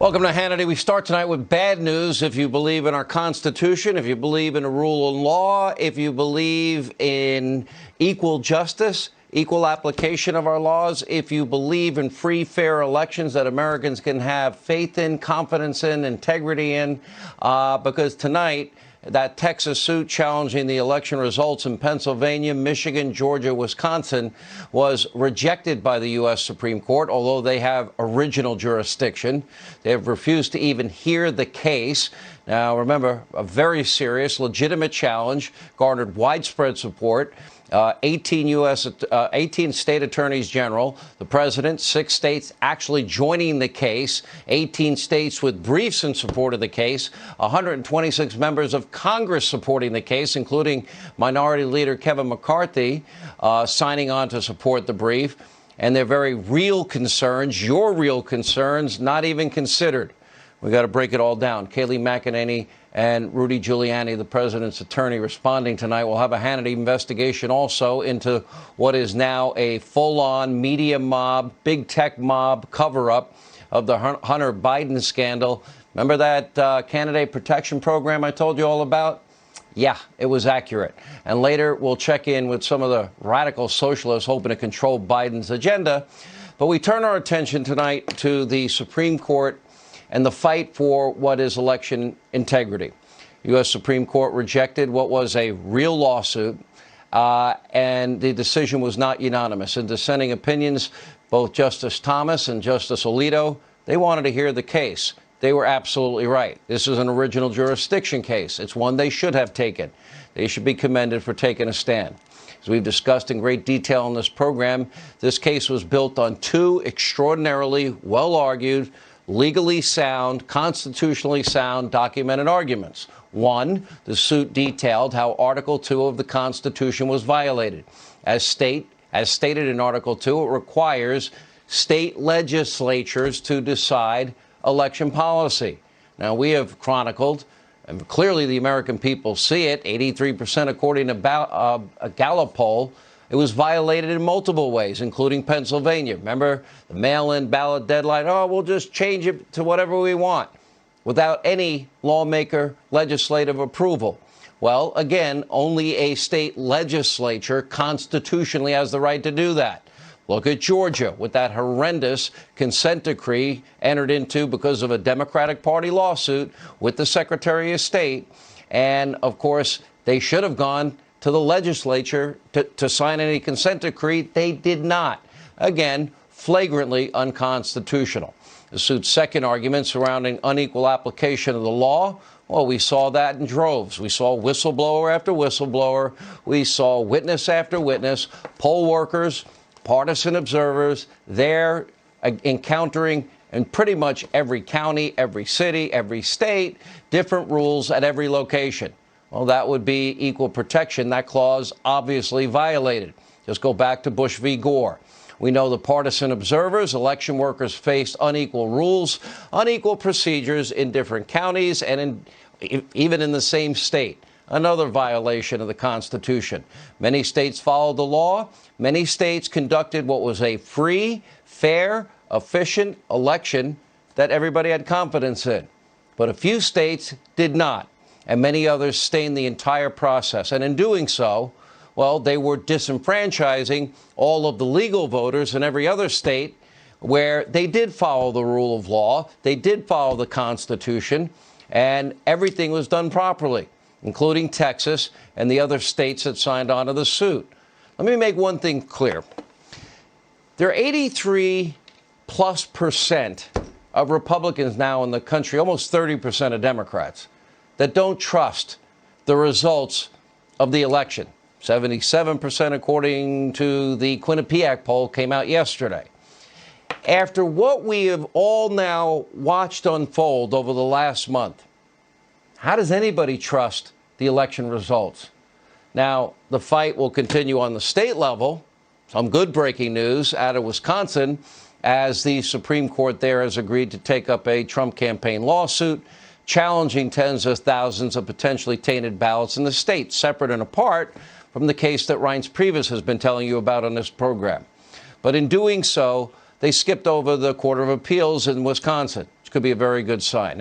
Welcome to Hannity. We start tonight with bad news. If you believe in our Constitution, if you believe in a rule of law, if you believe in equal justice, equal application of our laws, if you believe in free, fair elections that Americans can have faith in, confidence in, integrity in, because tonight, that Texas suit challenging the election results in Pennsylvania, Michigan, Georgia, Wisconsin was rejected by the U.S. Supreme Court, although they have original jurisdiction. They have refused to even hear the case. Now, remember, a very serious, legitimate challenge garnered widespread support. 18 state attorneys general, the president, 6 states actually joining the case, 18 states with briefs in support of the case, 126 members of Congress supporting the case, including Minority Leader Kevin McCarthy signing on to support the brief. And their very real concerns, your real concerns, not even considered. We got to break it all down. Kayleigh McEnany and Rudy Giuliani, the president's attorney, responding tonight. We'll have a Hannity investigation also into what is now a full-on media mob, big tech mob cover-up of the Hunter Biden scandal. Remember that candidate protection program I told you all about? Yeah, it was accurate. And later, we'll check in with some of the radical socialists hoping to control Biden's agenda. But we turn our attention tonight to the Supreme Court and the fight for what is election integrity. U.S. Supreme Court rejected what was a real lawsuit, and the decision was not unanimous. In dissenting opinions, both Justice Thomas and Justice Alito, they wanted to hear the case. They were absolutely right. This is an original jurisdiction case. It's one they should have taken. They should be commended for taking a stand. As we've discussed in great detail in this program, this case was built on 2 extraordinarily well-argued, legally sound, constitutionally sound, documented arguments. 1, the suit detailed how Article 2 of the Constitution was violated. As stated in Article 2, it requires state legislatures to decide election policy. Now, we have chronicled, and clearly the American people see it, 83% according to a Gallup poll. It was violated in multiple ways, including Pennsylvania. Remember the mail-in ballot deadline? Oh, we'll just change it to whatever we want without any lawmaker legislative approval. Well, again, only a state legislature constitutionally has the right to do that. Look at Georgia with that horrendous consent decree entered into because of a Democratic Party lawsuit with the Secretary of State. And, of course, they should have gone to the legislature to sign any consent decree. They did not. Again, flagrantly unconstitutional. The suit's second argument surrounding unequal application of the law, well, we saw that in droves. We saw whistleblower after whistleblower. We saw witness after witness, poll workers, partisan observers there encountering in pretty much every county, every city, every state, different rules at every location. Well, that would be equal protection. That clause obviously violated. Just go back to Bush v. Gore. We know the partisan observers, election workers faced unequal rules, unequal procedures in different counties and even in the same state. Another violation of the Constitution. Many states followed the law. Many states conducted what was a free, fair, efficient election that everybody had confidence in. But a few states did not. And many others stained the entire process. And in doing so, well, they were disenfranchising all of the legal voters in every other state where they did follow the rule of law, they did follow the Constitution, and everything was done properly, including Texas and the other states that signed on to the suit. Let me make one thing clear. There are 83+% of Republicans now in the country, almost 30% of Democrats, that don't trust the results of the election. 77% according to the Quinnipiac poll came out yesterday. After what we have all now watched unfold over the last month, how does anybody trust the election results? Now, the fight will continue on the state level. Some good breaking news out of Wisconsin, as the Supreme Court there has agreed to take up a Trump campaign lawsuit challenging tens of thousands of potentially tainted ballots in the state, separate and apart from the case that Reince Priebus has been telling you about on this program. But in doing so, they skipped over the Court of Appeals in Wisconsin. which could be a very good sign.